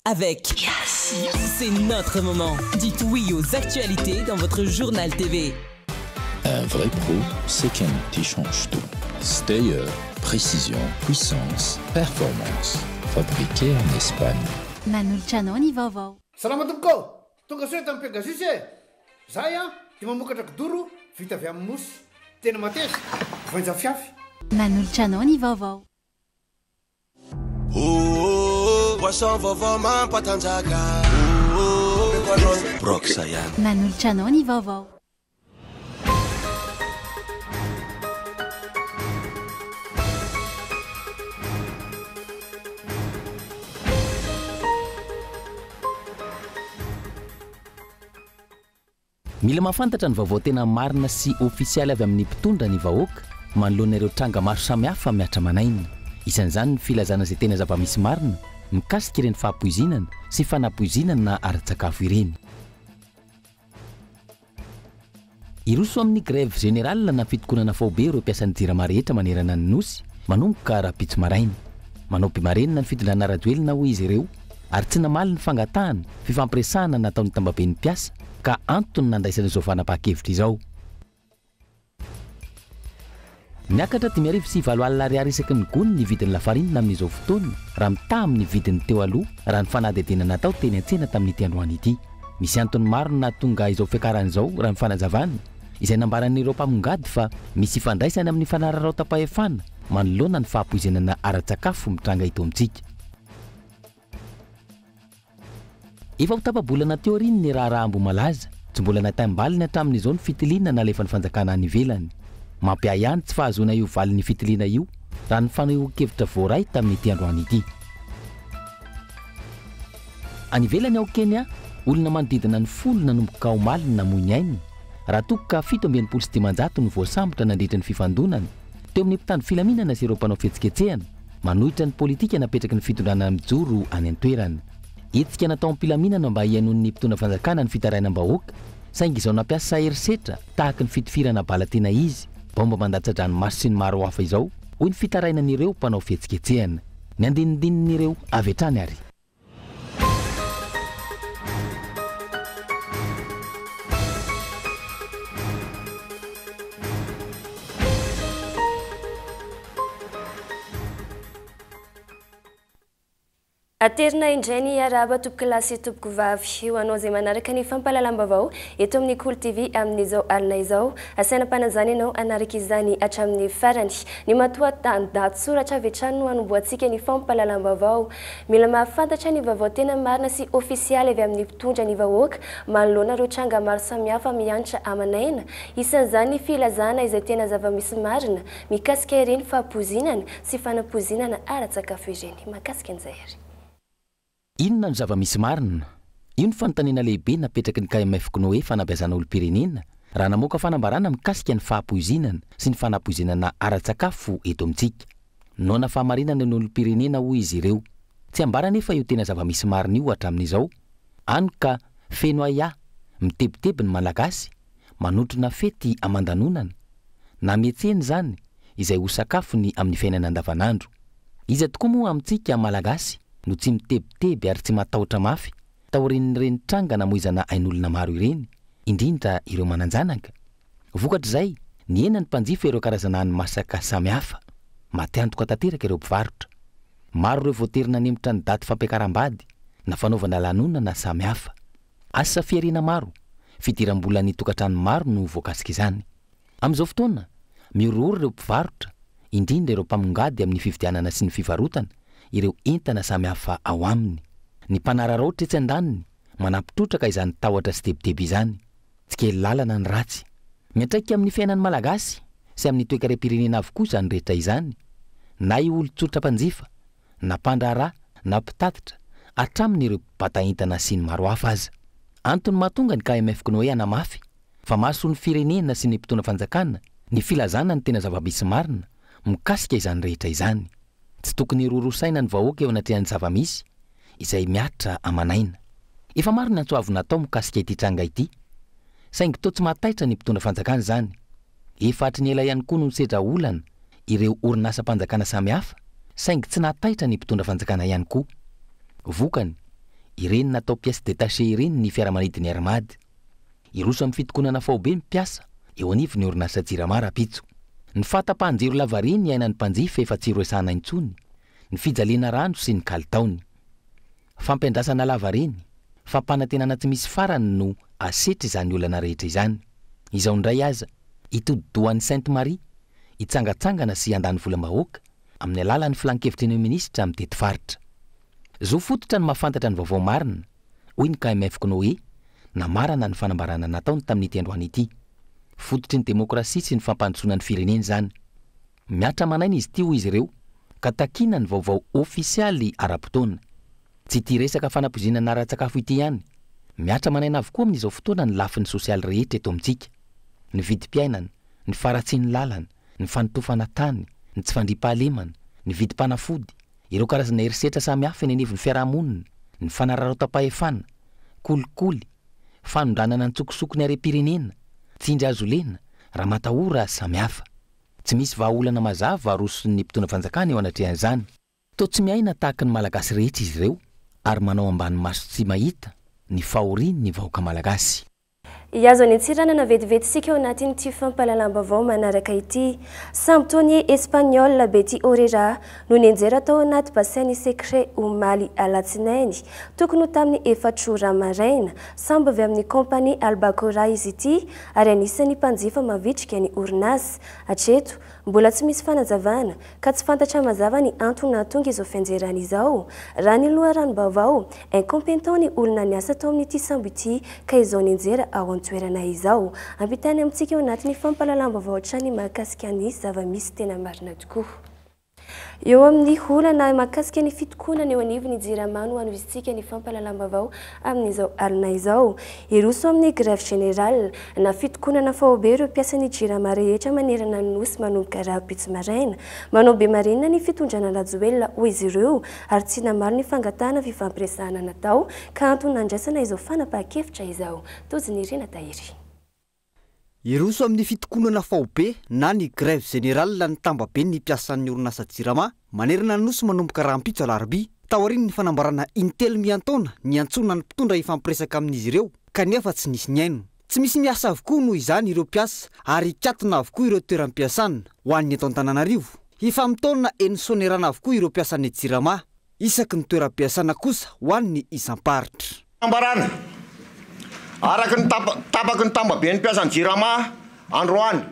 avec. C'est notre moment. Dites oui aux actualités dans votre journal TV. Un vrai pro, c'est quelqu'un qui change tout. Stayer, précision, puissance, performance. Fabriqué en Espagne. Manoltranao vaovao. Salama tompoko. Tonga soa tamin'ny Pegasus e. Zahay dia mamokatra kidoro vita avy amin'ny mosy. Tena mateza. Voanja fiafy. Manoltranao vaovao. Poisson vaovao mampatanjaka. Broxa ihany. Manoltranao vaovao. Mila mahafantatra ny vaovao tena marina sy ofisialy avy amin'ny mpitondra ny vahoaka manoloana ireo tranga maro samihafa miatra manaina. Isan'izany ny filazana izay tena zava-misy marina mikasika ireny fahampoizinana sy fanampoizinana na ara-tsakafo ireny. Iroso amin'ny grève générale na fitokonana faobe ireo mpiasan'ny jirama rehetra manerana ny nosy manomboka raha-pitso maraina. Manaopy marenina ny fitondrana rajoelina hoy izy ireo ary tsy namaly ny fangatahana fifampiresahana nataon'ny tambaben'ny mpiasa ka antony nandaisana izao fanapahakevitra izao. Miakatra 5,7 isaky ny gony ny vidin'ny lafarinina amin'izao fotoana raha mitaha amin'ny vidiny teo aloha raha ny fanadihadiana natao teny an-tsena tamin'ity androany ity. Misy antony maro nahatonga izao fiakaran'izao raha ny fanazavana izay nambaran'ireo mpamongady fa misy ifandraisany amin'ny fanararaotapahefana manoloana ny fahampoizinana ara-tsakafo mitranga ito amintsika. Efa ho tapa-bolana teo riny ny raharaha Ambohimalaza, tsy mbola natambaliana hatramin'izao ny fitiliana nalefa ny fanjakana any ivelany. Mampiay ihany tsy fahazoana io valin'ny fitiliana io raha ny fanehoan-kevitra voaray tamin'ity androany ity. Any ivelany ao Kenya, olona manodidina ny 10 nanomboka omaly namoy ny ainy, raha toka 7,900 ny voasambotra nandritra ny fifandonana teo amin'ny mpitandro filaminana sy ireo mpanao fihetsiketsehana manohitra ny politika napetraky ny fitondrana mijoro any an-toerana. Hetsika natao am-pilaminana mba hiainon'ny mpitondra fanjakana ny fitarainam-bahoaka saingy izao nampiasa herisetra tahaka ny fitifirana balatena izy mba mandatsa-dranomasy sy ny maro hafa izao hoy ny fitarainan'ireo mpanao fihetsiketsehana. Ny andinindinon'ireo avy hatrany ary. Aterina indray ny araba toboko lasy toboko vavy ho anao izay manaraka ny fampahalalam-baovao eto amin'ny Cool TV amin'izao alina izao. Asaina mpananjana ianao anaraka izany hatramin'ny farany. Ny matoa daty soratra avy hatrany no hanomboantsika ny fampahalalam-baovao. Mila mahafantatra ny vaovao tena marina sy ofisialy avy amin'ny mpitondra ny vahoaka manoloana ireo tranga maro samihafa mianatra amanaina. Isan'izany ny filazana izay tena zava-misy marina mikasika ireny fahampoizinana sy fanampoizinana ara-tsakafo ireny. Makasika an'izay ary. Inona ny zava-misy marina? Io ny fanontaniana lehibe napetraky ny KMF Knoe fanabeazana olo-pirenena raha namoaka fanambarana mikasika ny fahampoizinana sy ny fanampoizinana ara-tsakafo eto amintsika. Nona fahamarinana ny olo-pirenena hoy izy ireo. Tsy ambara nefa io tena zava-misy marina io hatramin'izao. Any ka feno aya, mitebiteby ny malagasy, manotrona fety amandanonana, na metseny zany izay ho sakafony amin'ny fiainana andavanandro. Iza tokoa moa amintsika malagasy no tsy mitebiteby ary tsy matahotra mafy taorian'ireny tranga namoizana ain'olona maro ireny, indrindra ireo mananjanaka. Vokatra izay, ny hena ny mpanjifa ireo karazana hani-masaka samihafa, maty antoka tanteraka ireo mpivarotra. Maro ireo voaterina nemotra ny daty fampiakaram-bady na fanaovana lanonana samihafa. Asa fiarina maro, fidiram-bola ny tokantrano maro no voakasika izany. Amin'izao fotoana, miorooro ireo mpivarotra, indrindra ireo mpamongady amin'ny fividianana sy ny fivarotana ireo entana samihafa ao aminy. Ny mpanararaotra etsy andaniny manampitrotraka izany tahotra sy debideby izany. Tsy kely lalana ny ratsy. Miantraika amin'ny fiainan'ny malagasy sy amin'ny toe-karem-pirenena avokoa izany rehetra izany. Na io olo-tsotra mpanjifa, na mpandraharaha, na mpitatitra, hatramin'ireo mpataentana sy ny maro hafa aza. Antony mahatonga ny KMF Knoe hanamafy fa mahasoa ny firenena sy ny mpitondra fanjakana ny filazana ny tena zava-misy marina mikasika izany rehetra izany. Tsy tokony rorosaina ny vahoaka eo anatrehan'ny zava-misy izay miatra amanaina. Efa maro ny antsoavy natao mikasika ity tranga ity. Saingy toa tsy mahataitra ny mpitondra fanjakana izany. Efa hatry ny ela ihany koa no sedra olana ireo orinasa-mpanjakana samihafa, saingy tsy nahataitra ny mpitondra fanjakana ihany koa. Vokany, ireny natao pièce détachée ireny ny fiaramanidiny armady. Iroso amin'ny fitokonana faobe mipiasa eo anivy ny orinasa Jirama Rapitso. Ny fahatapahan-jiro lavariny ny ainan'ny mpanjifa efa tsy roesana intsony, ny fijaliana rano sy ny kalitaony. Fampiandrasana lavariny, fampanantenana tsy misy farany no asetry izany olana rehetra izany. Izao ndray aza, itodi-doan'ny Sainte Marie, itsangatsangana sy andany volam-bahoaka amin'ny alalan'ny filan-kevitry ny minisitra amin'ny tety faritra. Zo fototra ny mahafantatra ny vaovao marina, hoy ny KMF Knoe, na marana ny fanambarana nataony tamin'ity androany ity. Fototry ny demokrasia sy ny fampandrosoana ny firenena izany. Miatra manaina izy ity hoy izy ireo, ka takiana ny vaovao ofisialy ara-potoana. Tsy ity resaka fanapoizinana ara-tsakafo ity ihany. Miatra manaina avokoa amin'izao fotoana ny lafin'ny sosialy rehetra eto amintsika. Ny vidim-piainana, ny faratsiany lalana, ny fanotofana tany, ny tsy fandriam-pahalemana, ny vidim-panafody, ireo karazana herisetra samy hafa eny anivon'ny fiarahamonina, ny fanararaotam-pahefana, kolikoly, fanondranana ny tsokosokony harem-pirenena, tsindry azo lena, raha matahora samy hafa. Tsy misy vahaolana mazava aroson'ny mpitondra fanjakana eo anatrehan'izany. Toa tsy miaina tahaka ny malagasy rehetra izy ireo, ary manao ambany maso tsy mahita ny fahoriany ny vahoaka malagasy. Iazo any antsirana na vetivetisika eo anatin'ity fampahalalam-baovao manaraka ity. Sampdonie Espagnol Betty Orera no nianjera tao anaty bassin secret omaly alatsinainy, tokony ho tamin'ny 4 maraina, samby avy amin'ny kompani Albacora izy ity, ary anisan'ny mpanjifa mavitrika ny orinasa. Hatreto mbola tsy misy fanazavana ka tsy fantatra mazava ny antony nahatonga izao fianjerana izao. Raha ny loharanom-baovao, incompétent ny olona niasa tao amin'ity sambo ity ka izao nianjera ao an-toerana izao. Ampitany amintsika eo anatin'ny fampahalalam-baovao hatrany mahakasika ny zava-misy tena marina tokoa. Eo amin'ny olana mahakasika ny fitokonana eo anivon'ny Jirama no anovisitsika ny fampahalalam-baovao amin'izao alina izao. Iroso amin'ny grève générale na fitokonana faobe ireo mpiasan'ny Jirama rehetra manerana ny nosy manomboka Rapitso maraina. Manao be marina ny fitondrana lajoelona hoy izy ireo, ary tsy namaro ny fangatahana fifampiresahana natao ka antony nandraisana izao fanapahan-kevitra izao. Tozy ny Irina Tahiry. Iroso amin'ny fitokonana faobe na ny grève générale ny tambabe ny mpiasan'ny orinasa Jirama manerana ny nosy manomboka Rapitso alarobia. Taoriany ny fanambarana intelo miantaona ny antsona ny mpitondra ifampiresaka amin'izy ireo kanefa tsy nisy niaino. Tsy misy miasa avokoa noho izany ireo mpiasa ary ikatona avokoa ireo toeram-piasana ho an'ny eto Antananarivo. Ifamtaona enisonerana avokoa ireo mpiasan'ny Jirama, isaky ny toeram-piasana kosa ho an'ny isam-paritra. Ambarana araka ny tapaky ny tambabe ny mpiasan'ny Jirama androany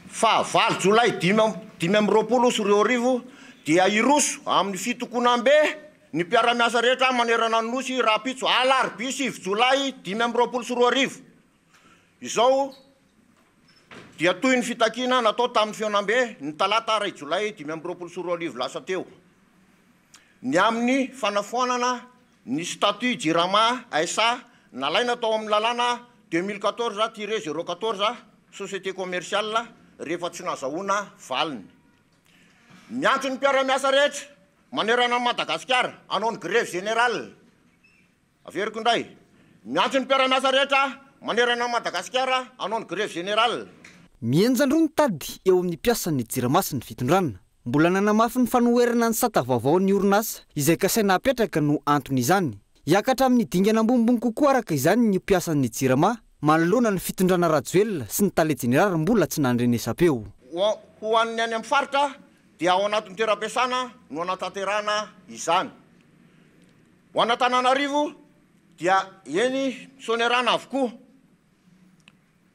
fa 9 Jolay 2024 dia iroso amin'ny fitokonam-be ny mpiara-miasa rehetra manerana ny nosy Rapitso alarobia 7 Jolay 2024. Izao dia toy ny fitakina natao tamin'ny fionam-be ny talata 2 Jolay 2024 lasa teo. Ny amin'ny fanafoanana ny statut Jirama SA nalaina tao amin'ny lalàna 2014-014 société commerciale rehefa tsy nazahoana valiny. Miantso ny mpiara-miasa rehetra manerana Madagasikara hanao ny grève générale. Averiko indray. Miantso ny mpiara-miasa rehetra manerana Madagasikara hanao ny grève générale. Mienjandro ny tady eo amin'ny mpiasan'ny Jirama sy ny fitondranana. Mbola nanamafy ny fanoherana ny satavaovao ny orinasa izay kasaina apetraka no antony izany. Iakatra amin'ny dingana ambombony kokoa araka izany ny mpiasan'ny Jirama manoloana ny fitondrana rajoelona sy ny tale jenerara mbola tsy nandrenesapeo. Ho an'ny any amin'ny faritra dia ao anatin'ny toeram-piasana no anatanterahana izany. Ho Antananarivo dia eny sonerana avokoa.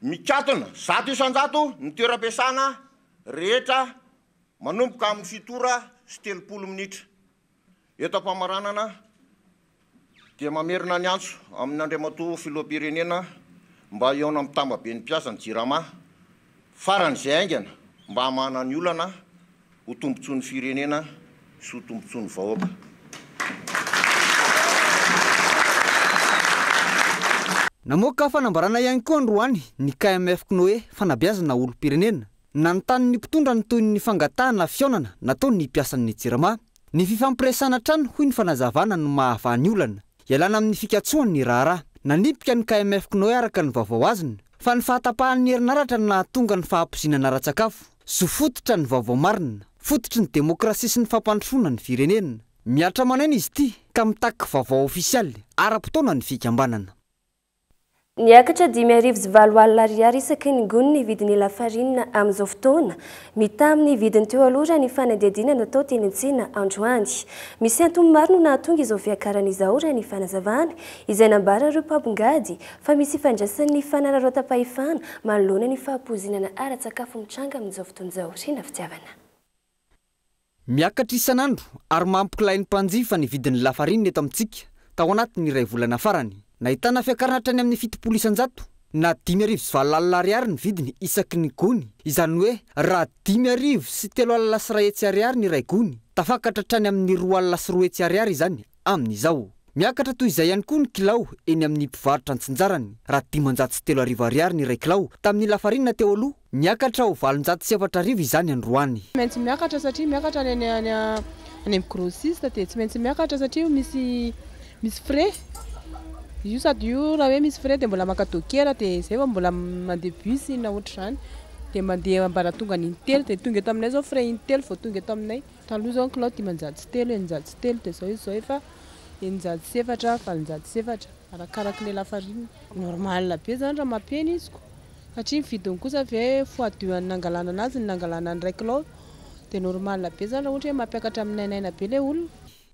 Mikatona 100 isan-jato ny toeram-piasana rehetra manomboka amin'ny 7 sy 30 minitra. Eto am-pamaranana dia mamerina ny antso amin'ny Andriamatoa filoham-pirenena mba eo amin'ny tambabe ny mpiasan'ny Jirama faran'izay aingana mba hamana ny olana ho tombontsoan'ny firenena sy ho tombontsoan'ny vahoaka. Namoaka fanambarana ihany koa androany ny KMF Knoe fanabeazana olom-pirenena nanontany ny mpitondra ny toy ny fangatahana fionana nataony ny mpiasan'ny Jirama. Ny fifampiresahana trano hoy ny fanazavana no mahava ny olana. Ialana amin'ny fikatsoany ny raharaha. Nanipika ny KMF Knoe araka ny vaovao azony fa ny fahatapahan'ny herinaratra no nahatonga ny fahampozinana ara-tsakafo. So fototra ny vaovao marina, fototry ny demokrasia sy ny fampandrosoana ny firenena. Miatra manaina izy ity ka mitaky vaovao ofisialy ara-potoana ny fikambanana. Niakatra 5,4 ariary isaky ny gony ny vidin'ny lafarinina amin'izao fotoana, mita amin'ny vidiny teo aloha ny fanadihadiana natao teny an-tsena androany. Misy antony maro no nahatonga izao fiakaran'izao raha ny fanazavana, izay nambara ireo mpabongady fa misy ifandraisan'ny fanararaotapahefana manoloana ny fahampozinana ara-tsakafo mitranga amin'izao fotoana izao. Rina fitiavana. Miakatra isan'andro ary mampikilain'ny mpanjifa ny vidin'ny lafarinina eto amintsika tao anatin'ny iray volana farany. Nahitana fiakarana hatrany amin'ny 700 na 5,4 ariary ny vidiny isaky ny gony. Izany hoe raha 5,3 ariary ny iray gony, tafakatra hatrany amin'ny 2,3 ariary izany amin'izao. Miakatra toy izay ihany koa ny kilao eny amin'ny mpivarotra Antsinjarany, raha 503 ariary ny iray kilao tamin'ny lafarinina teo aloha, miakatra ho 407 izany androany. Maintsy miakatra satria miakatra any amin'ny grossiste dia tsy maintsy miakatra satria misy frais. Io sady io raha hoe misy frais dia mbola makatokera dia izay mbola mandeha bus na ohatr'izany dia mandeha ambaratonga ny intelo dia tonga eto aminay zao frais intelo vao tonga eto aminay. Taloha zao kilao 503, 803 dia zao efa 807, 707 arakarak'ilay lafarinina. Normal be zany raha mampeny izy ko satria vidiny kosa ve fois 2 nangalana anazy ny nangalana ny 1 kilao dia normal be zany raha ohatra hoe mampiakatra amin'ny 9 be ilay olona.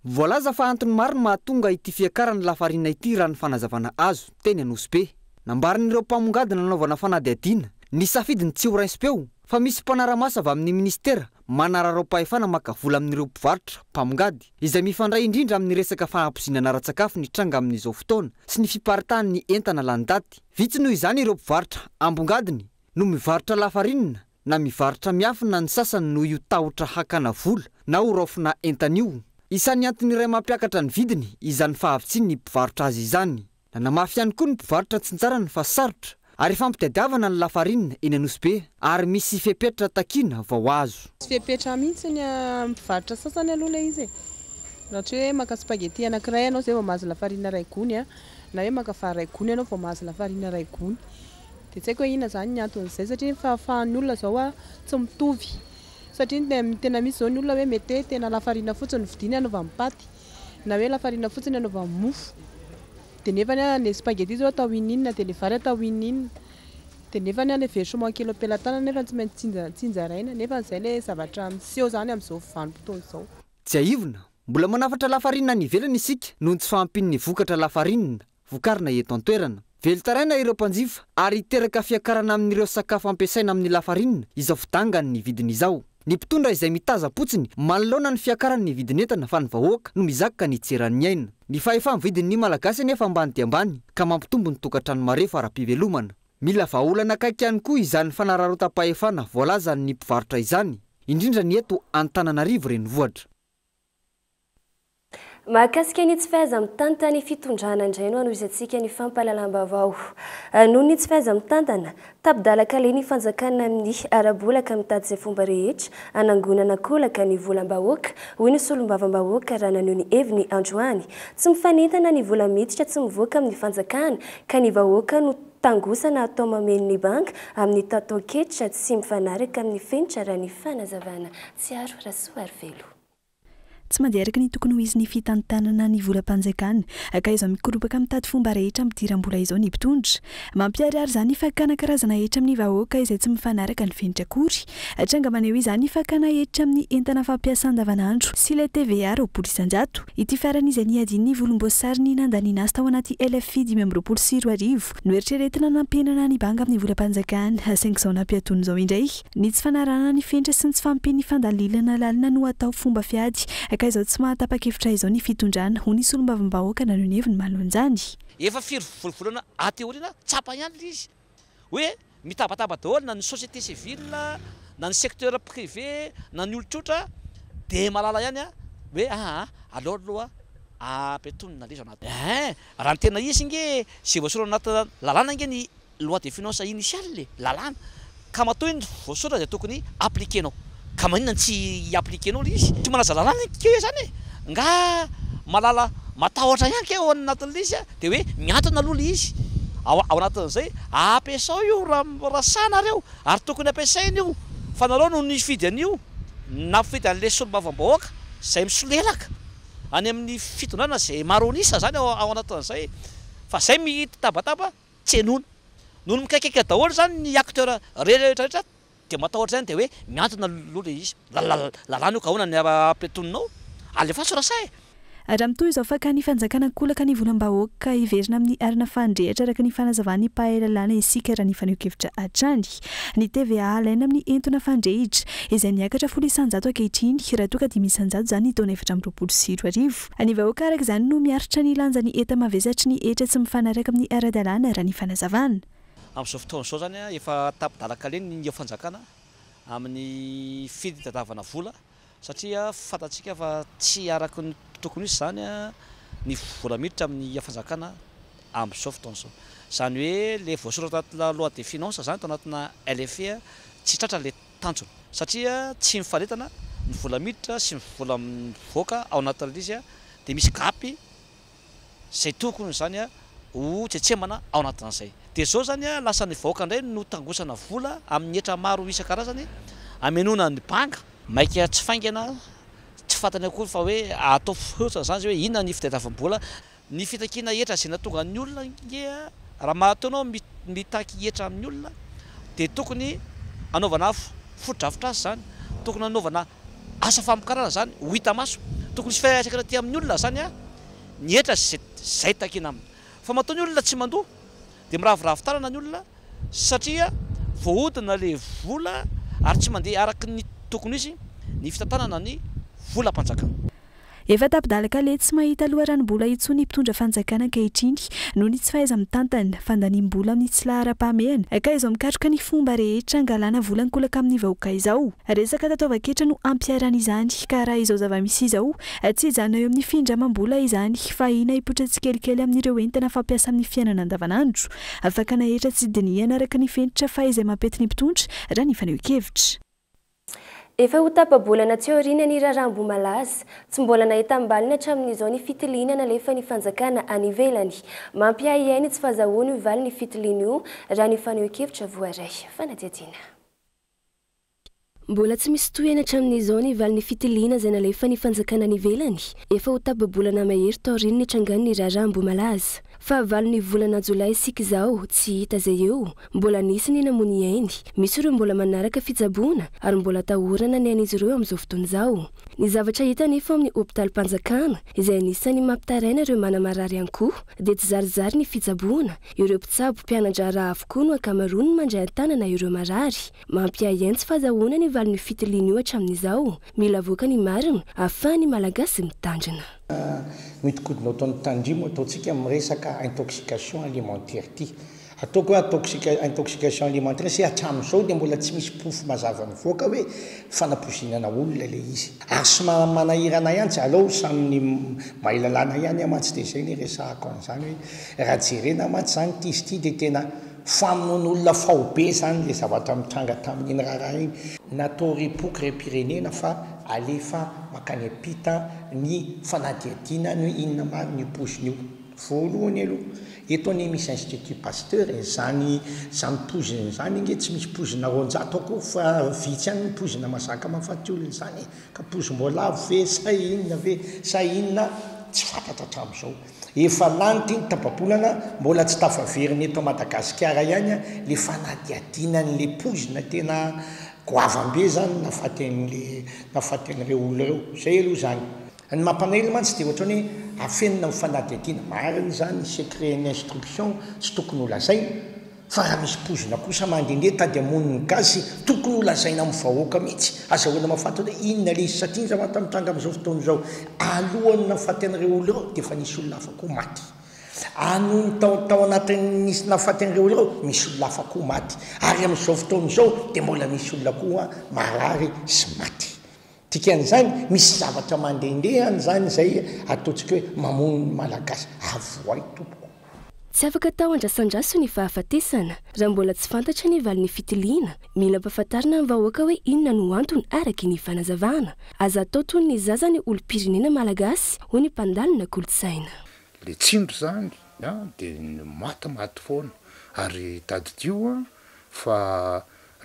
Voalaza fa antony maro mahatonga ity fiakarana lafarinina ity raha ny fanazavana azo teny Anosy. Nambaran'ireo mpamongady nanaovana fanadihadiana ny safidiny tsy ho raisim-peo fa misy mpanara-masa avy amin'ny ministera manararaopahefana maka vola amin'ireo mpivarotra mpamongady izay mifandray indrindra amin'ny resaka fahampozinana ara-tsakafo ny tranga amin'izao fotoana sy ny fiparitahan'ny entana lany daty. Vitsy noho izany ireo mpivarotra ambongadiny no mivarotra lafarinina na mivarotra miafina ny sasany noho io tahotra hakana vola na oraofina entan'io. Isan'ny anton'iray mampiakatra ny vidiny izany fahavitsiny ny mpivarotra azy izany. Nanamafy ihany koa ny mpivarotra Antsinjarany fa sarotra ary fampitadiavana ny lafarinina eny Anosy ary misy fepetra takina vao azo. Fepetra mihitsy ny mpivarotra sasany aloha ilay izy. Raha hoe maka spaghetti anankiray ianao zay vao mahazo lafarinina iray gony na hoe maka vary iray gony ianao vao mahazo lafarinina iray gony. Dia tsy haiko hoe inona zany ny anton'izay satria fahafahan'ny olona zao tsy mitovy. Satria tena misy zao ny olona hoe mety tena lafarinina fotsiny vidiana anaovany paty na hoe lafarinina fotsiny anaovany mofo. Dia nefa ny spaghetti zao atao ininina dia le vary atao ininina. Dia nefa ny versement kilo pelatana nefa tsy maintsy tsinjaraina nefa izay le zavatra miseho zany amin'izao vanim-potoana izao. Tsy aivona, mbola manafatra lafarinina ny ivelany isika noho tsy fahampian'ny vokatra lafarinina vokarina eto an-toerana. Velotaraina ireo mpanjifa ary teraka fiakarana amin'ireo sakafo ampiasaina amin'ny lafarinina izao fitangany ny vidiny izao. Ny mpitondra izay mitaza potsiny manoloana ny fiakarany vidin'entana fa ny vahoaka no mizaka ny tseran'ny aina. Ny fahefa vidin'ny malagasy nefa ambany dia ambany ka mampitombo ny tokantrano mare fara-pivelomana. Mila vahaolana akaiky ihany koa izany fanararaotapahefana voalaza ny mpivarotra izany, indrindra ny eto Antananarivo renivohitra. Mahakasika ny tsy fahaiza mitantana fitondrana indray no anoizatsika ny fampahalalam-baovao. Noho ny tsy fahaiza mitantana, tapidalaka le ny fanjakana amin'ny arabolaka mitady izay fomba rehetra, anangonana kolaka ny volam-bahoaka, hoy ny solombavam-bahoaka raha naneho ny heviny androany. Tsy mifanentana ny vola miditra tsy mivoaka amin'ny fanjakana, ka ny vahoaka no tangosana atao mameno ny banka amin'ny tatoketra tsy mifanaraka amin'ny fenitra raha ny fanazavana tsiaro rasoary velo. Tsy mandeha araka ny tokony ho izy ny fitantanana ny volam-panjakana ka izao mikoropaka mitady fomba rehetra midiram-bola izao ny mpitondra. Mampiariary izany ny fakana karazana hetra amin'ny vahoaka izay tsy mifanaraka ny fenitra akory. Tranga maneho izany ny fakana hetra amin'ny entana fampiasa andavanandro sy le TVA 200. Ity fiarana izay niadiny ny volomboasary ny nandaniana azy tao anaty LFI 520 no eritreretina nampienana ny banga amin'ny volam-panjakana saingy izao nampiatony izao indray ny tsy fanarahana ny fenitra sy ny tsy fampiany fandalilana lalina no atao fomba fiady. Ka izao tsy mahatapa-kevitra izao ny fitondrana ho ny solombavam-bahoaka naneho ny heviny mahalonjany. Efa firy volana ateoriana tsapa ihany izy hoe mitabataba daholo na ny société civile na ny secteur privé na ny olon-tsotra dia malala ihany hoe aloha apetonina lezo anaty raha ny tena izy nge zay voasorana anaty lalàna nge ny loi de finance initiale le lalàna ka matoa ny voasorana dia tokony appliquenao. Ka maninona tsy appliquenao le izy tsy malaza lalàna keo zany nga malala matahotra ihany ke ao anatin'le izy dia hoe miantona aloha le izy ao anatin'izay ampiasao io raha sanareo ary tokony ampiasaina io fa nareo no nifidy an'io na fidy an'le solombavam-bahoaka izay misolelaka any amin'ny fitondrana zay maronisa zany ao anatin'izay fa zay mitabataba tsy enona noho ny mikaikaiky daholo zany ny acteur rehetrarehetra de matahotra zany de hoe miantona loha le izy lalàna io ka hoana ny apetoninao alefa sorasay raha mitoy izao fa ka ny fanjakana kolaka ny volam-bahoaka iverina amin'ny arina fandrehatra araka ny fanazavany mpahalalàna isika raha ny faneho-kevitra hatrany ny TVA alaina amin'ny entona fandrehitra izay niakatra folo isanjato ankehitriny raha toa ka dimy isanjato zany taona 2024 any vahoaka araka izany no miaritra ny lanja ny eta mavesatry ny etra tsy mifanaraka amin'ny ara-dalàna raha ny fanazavana amin'izao fotoana izao zany efa tapidalaka leny ny fanjakana amin'ny fitadiavana vola satria fantatsika fa tsy araky ny tokony izy zany ny vola miditra amin'ny fanjakana amin'izao fotoana izao zany hoe le voasoratra la loi de finance zany tao anatina LFE tsy tratra le tanjona satria tsy mifaletana ny vola miditra sy ny vola mivoaka ao anatin'izy de misy gapy zay tokony zany ho tsetsemana ao anatin'izay de zao zany lasa ny vahoaka indray no tangosana vola amin'ny etra maro isan-karazany amenona ny banka maika tsy faingana tsy fantany akory fa hoe atao fotsiny zany zay hoe inona ny fitadiavam-bola ny fitakiana etra zay natonga ny olona nge raha mahataonao mitaky etra amin'ny olona de tokony anaovana fotodrafitra azy zany tokony anaovana asa famokarana zany ho hita maso tokony sy fiaisakana ty amin'ny olona zany ny etra zay takina aminy fa mataony olona tsy mandoha de miravoravitarana ny olona satria voahodina le vola ary tsy mandeha araky ny tokony izy ny fitantanana ny volam-panjakana efa tapidalaka le tsy mahita loharanom-bola intsony mpitondra fanjakana ankehitriny noho ny tsy fahaiza mitantana fandanim-bola amin'ny tsy lahara-pahamehana ka izao mikatroka ny fomba rehetra angalana vola nikolaka amin'ny vahoaka izao resaka tataovan-ketra no ampiarana izany ka raha izao zava-misy izao tsy hijanona eo amin'ny findramam-bola izany fa ina hipotra tsikelikely amin'ireo entana fampiasa amin'ny fiainana andavanandro afaka nahetra tsy dinihana araka ny fenitra fa izay mampety ny mpitondra raha ny faneho-kevitra efa ho tapabolana tsy oriana ny rarambo malaza tsy mbola nahita ambalina hatramin'izao ny fitiliana nalefa ny fanjakana any ivelany mampiahiainy tsy fahazahoany valy ny fitiliana io raha ny faneho-kevitra voaray fanadihadiana mbola tsy misy tohana hatramin'izao ny valy ny fitiliana izay nalefa ny fanjakana any ivelany efa ho tapabolana mahery taoriny ny trangany ny rarambo malaza fa valy ny volana jolay isika izao tsy hita zay eo mbola nisy ny namony ainy misy ireo mbola manaraka fitsaboana ary mbola tahorana ny an'izy ireo amin'izao fotoana izao ny zavatra hita nefa amin'ny hopitalim-panjakana izay anisany mampitaraina ireo manamarary ihany koa dia tsy zarizary ny fitsaboana ireo mpitsabo mpianandrara avokoa no akamarony no mandray an-tanana ireo marary mampiahiainy tsy fahazahoana ny valy ny fitiliana io hatramin'izao mila voaka ny marina ahafahany malagasy mitandrina mitokodina ataon'ny tandrimo ataontsika miresaka intoxication alimentaire ty ataoko intoxication alimentaire sy hatramin'izao dia mbola tsy misy pofo mazava mivoaka hoe fanapozinana olona le izy ary sy manahirana ihany tsy alao samyny mahilalana ihany amatsy dia zay ny resahako an'izany hoe raha jerena amatsy zany ty izy ty dia tena famonon'olona faobe zany le zavatra mitranga tamin'iny raharaha iny natao repoky repirenena fa alefa makany apita ny fanadiadina ny inona maro ny poziny io voalohany aloha eto ny misy institut pasteur zany poziny zany nge tsy misy pozina ronjato akoa fa vitsy any ny pozina mazaka mahafaty olona zany ka pozim-boalavo ve sa inona ve sa inona tsy fantatra hatramin'izao efa lany ty ny tapabolana mbola tsy tafaveriny eto Madagasikara ihany le fanadiadinan'le pozina tena goavambe zany nafaten'ireo olona reo zay aloha zany ny mampanahilo mantsy dia ohatra hoe afenina mifanadiadina mariny zany secret n'instruction tsy tokony ho lazaina fa raha misy pozina kosa mandehandeha tady amoniny gasy tokony ho lazaina amin'ny vahoaka mihitsy azahoana mahafantatra hoe inona le izy satria ny zavatra mitranga amin'izao fotoana izao alohany nafaten'ireo olona reo dia efa nisy olona hafa koa maty anony tao anatin'nisy nafaten'ireo olona reo misy olona hafa koa maty ary amin'izao fotoana izao dia mbola misy olona koa marary sy maty tikan'izany misy zavatra mandehandehany zany zay ataontsika hoe mamono ny malagasy avoay tompoko tsy afaka tao andrasandraso ny fahafatesana raha mbola tsy fantatra ny valy ny fitiliana mila mpahafantarina ny vahoaka hoe inona no antony araky ny fanazavana aza atao toy ny zaza ny olo-pirenena malagasy ho ny mpandalina kolotsaina le tsindro zany dia matimaty foana ary tadidio fa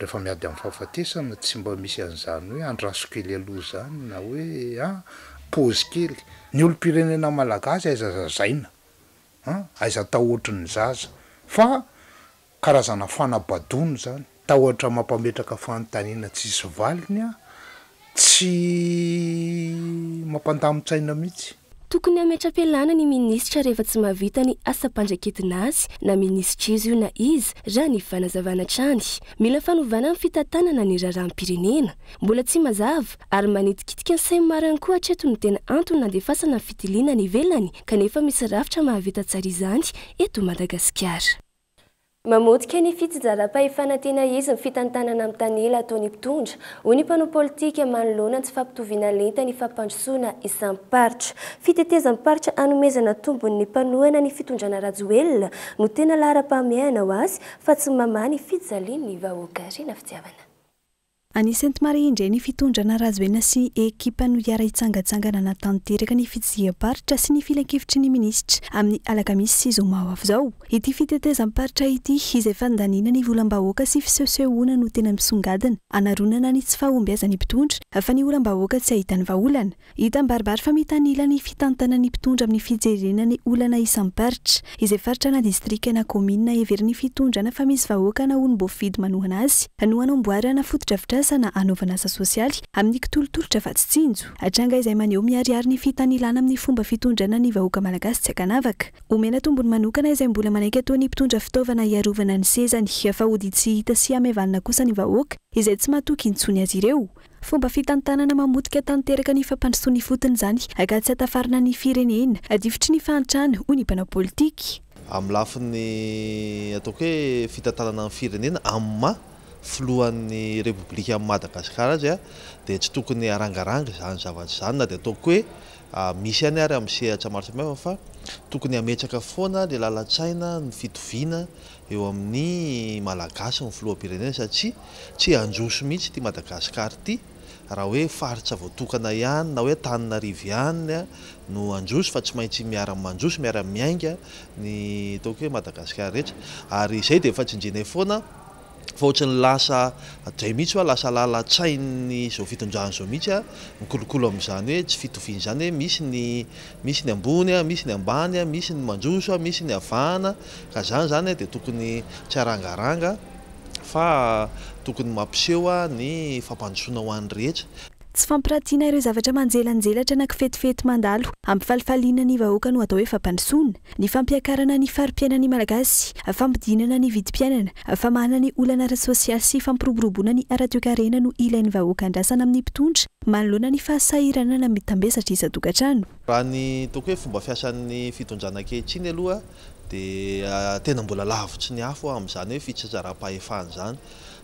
rehefa miady amin'ny fahafatesana tsy mba misy an'izany hoe andraso kely aloha zany na hoe pôzy kely ny olo-pirenena malagasy aiza zazaina aiza tahoatra ny zaza fa karazana fanabadony zany tahoatra mampametraka fanontaniana tsisy valiny a tsy mampandamitsaina mihitsy. Tokony ametra-pialana ny minisitra rehefa tsy mahavita ny asa-pandraketina azy na minisitra izy io na izy raha ny fanazavana trany. Mila fanovana ny fitantanana ny raharaham-pirenena. Mbola tsy mazava ary manitikitika ny sainy maro ihany koa hatreto ny tena antony nandefasana ny fitiliana ny ivelany kanefa misy rafitra mahavita tsara izany eto Madagasikara. Mamotika ny fitsinjaram-pahefana tena izy ny fitantanana amin'ny tanila ataony mpitondra. Hoy ny mpanao politika manoloana tsy fampitoviana lenta ny fampandrosoana isam-paritra. Fitetezan'ny paritra anomezana tombony ny mpanohana ny fitondrana rajoelona no tena lahara-pahamehana ho azy fa tsy mamany fijaliany ny vahoaka rena fitiavana. Anisan'ny mary indray ny fitondrana rajoelina sy ekipa no hiara hitsangatsangana natanteraka ny fitsiam-paritra sy ny filan-kevitry ny minisitra amin'ny alakamisy sy zoma ho avy izao. Ity fitetezam-paritra ity izay fandaniana ny volam-bahoaka sy fisehosehoana no tena misongadina anaronana ny tsy fahombiazan'ny mpitondra fa ny olam-bahoaka tsy ahitany vahaolana. Hita mibaribary fa mitanila ny fitantana ny mpitondra amin'ny fijerena ny olana isam-paritra izay faritra na distrika na komina everiny fitondrana fa misy vahoaka na onim-boafidy manohana azy no anamboarana fotodrafitra na anaovana asa sosialy amin'ny kitolotolotra vatsitsinjo. Atranga izay maneho miariary ny fitanilana amin'ny fomba fitondrana ny vahoaka malagasy tsy akanavaka. Omena tombony manokana izay mbola manaiky ataony mpitondra fitaovana hiarovana ny sezany fa ody tsy hita sy hamevanana kosa ny vahoaka izay tsy mahatoky intsony azy ireo. Fomba fitantanana mamotika tanteraka ny fampandrosoany fotony zany ka tsy hatafarana ny firenena adifitry ny fahantrana hoy ny mpanao politika. Amin'ny lafiny ataoko hoe fitantanana amin'ny firenena amma filohan'ny Repoblika Madagasikara azy dia tsy tokony harangaranga zany zavatra zany na dia ataoko hoe misy ihany ary amin'ny sehatra maro samihafa fa tokony hametraka foana ny lalan-tsaina ny fitoviana eo amin'ny malagasy ny filoham-pirenena satria tsy handroso mihitsy ity Madagasikara ity raha hoe faritra voatokana ihany na hoe Antananarivo ihany no handroso fa tsy maintsy miara-mandroso miara-miainga ny ataoko hoe Madagasikara rehetra ary izay dia efa tsinjenay foana fa ohatrany lasa dray mihitsy hoe lasa lalan-tsainy izao fitondrana izao mihitsy mikolokolo amin'izany hoe tsy fitoviana izany hoe misy ny ambony misy ny ambany misy ny mandroso misy ny havahana ka zany dia tokony tsy harangaranga fa tokony mampiseho ny fampandrosoana ho an'ny rehetra. Tsy fampiratiana ireo zavatra manjelanjelatra na kifetifety mandalo amin'ny falifaliana ny vahoaka no atao hoe fampandrosoana, ny fampiakarana ny fari-piainan'ny malagasy, fampidinana ny vidim-piainana, famahana ny olana ara-sosialy sy fampiroboroboana ny ara-toe-karena no ilain'ny vahoaka andrasana amin'ny mpitondra manoloana ny fahasahirana na mitambesatra isan-tokantrano. Raha ny ataoko hoe fomba fiasan'ny fitondrana ankehitriny aloha dia tena mbola lavitra ny afo amin'izany hoe fitsinjaram-pahefana zany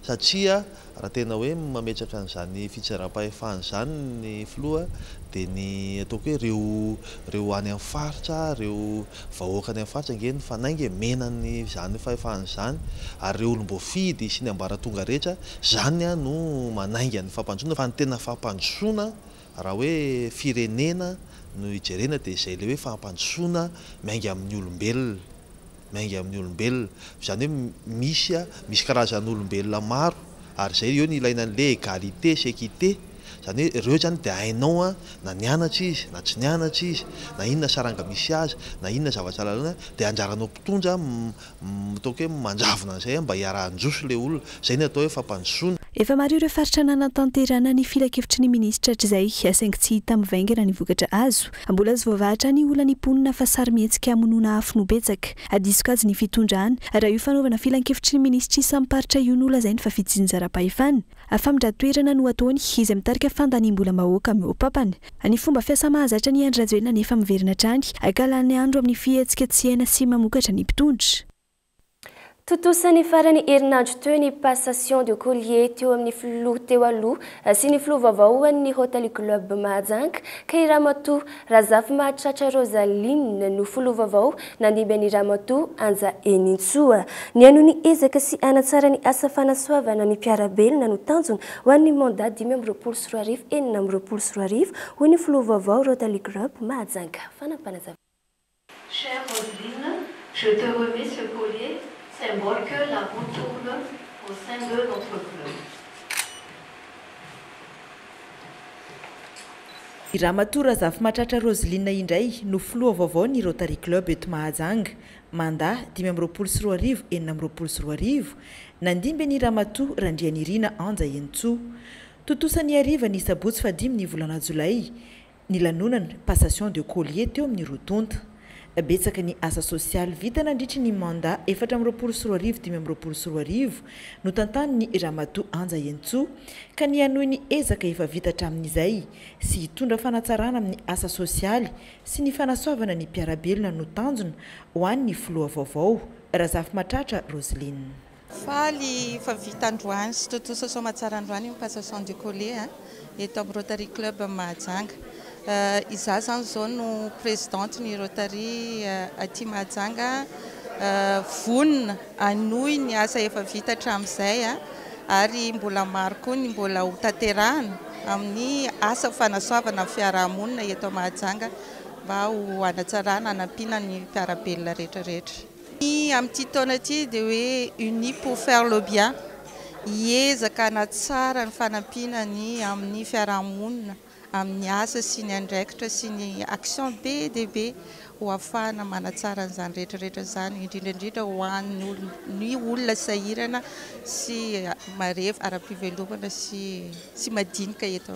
satria raha tena hoe mametraka an'izany fitsinjaram-pahefana zany ny filoha dia ny ataoko hoe reo any amin'ny faritra reo vahoaka any amin'ny faritra angeny fanaingy menany zany fahefana zany ary reo olom-boafidy sy ny ambaratonga rehetra zany no manainga ny fampandrosoana fa ny tena fampandrosoana raha hoe firenena no ijerena dia izay le hoe fampandrosoana miainga amin'ny olombelona zany hoe misy karazan'olombelona maro ary izay eo ny ilaina an'le égalité sy équité zany hoe ireo zany dia hainao na nianatra izy na tsy nianatra izy na inona saranga misy azy na inona zavatra lalana dia anjaranao mpitondra ataoko hoe manjavona an'izay mba hiara-handroso le olona izay ny atao hoe fampandrosoana. Efa maro ireo faritra nanatanterana ny filan-kevitry ny minisitra hatr'izay saingy tsy hita mivaingana ny vokatra azo. Mbola azo voavahatra ny olana imponina fa sary mihetsika hamonoana afo no betsaka. Adiso azy ny fitondrana raha io fanaovana filan-kevitry ny minisitra isamparitra io no lazainy fa fitsinjaram-pahefana. Famindra-toerana no ataony izay mitarika fandaniam-bola-bahoaka mihoapapana. Ny fomba fiasa mahazatra ny Andry Rajoelina nefa miverina hatrany akalany andro amin'ny fihetsika tsy aina sy mamokatra ny mpitondra. Totosany farany herinandro teo ny passation de collier teo amin'ny filoha teo aloha sy ny filoha vaovao an'ny Rotary Club Mahajanga ka i Ramatoa Razafy Mahatratra Rosaline no filoha vaovao nandimby ny Ramatoa Anja Enintsoa. Ny ano ny ezaka sy anatsara ny asa fanasoavana ny mpiarabelona no tanjona ho an'ny mandat 524 424 ho ny filoha vaovao Rotary Club Mahajanga. Fanampana. Chère Rosaline, je te remets ce collier, symbole que la roue tourne au sein de notre club. Ramatoa Razafy Matratra Roseline indray no filoha vaovao ny Rotary Club eto Mahajanga. Mandat 5 4 nandimby ny Ramatoa Randrianirina Anja Entso. Totosany ariva ny sabotsy 5 ny volana Jolay. Ny lanonana passation de collier teo amin'ny Rotonta. Betsaka ny asa sosialy vita nandritry ny mandat 4 no tantaniny Ramatoa Anja Entso ka ny anohy ny ezaka efa vita hatramin'izay sy hitondra fanatsarana amin'ny asa sosialy sy ny fanasoavana ny mpiarabelona no tanjona ho an'ny filoha vaovao Razafy Matratra Roseline. Faly fa vita androany sy totosa somatsara androany passation de collier eto amin'ny Rotary Club Mahajanga. Iza zany zao no présidente ny Rotary aty Mahajanga vonina anohy ny asa efa vita hatramin'izay ary mbola maro koa ny mbola ho tanterahana amin'ny asa fanasoavana fiarahamonina eto Mahajanga mba ho hanatsarana hanampiana ny mpiarabelona rehetrarehetra. Ny amin'ity taona ity dia hoe uni pour faire le bien, hiezaka hanatsara ny fanampiana ny amin'ny fiarahamonina amin'ny asa sy ny andraikitra sy ny action be dia be ho ahafahana manatsara an'izany rehetrarehetra zany indrindrandrindra ho an'ny olona sahirana sy marevy ara-pivelomana sy madinika eto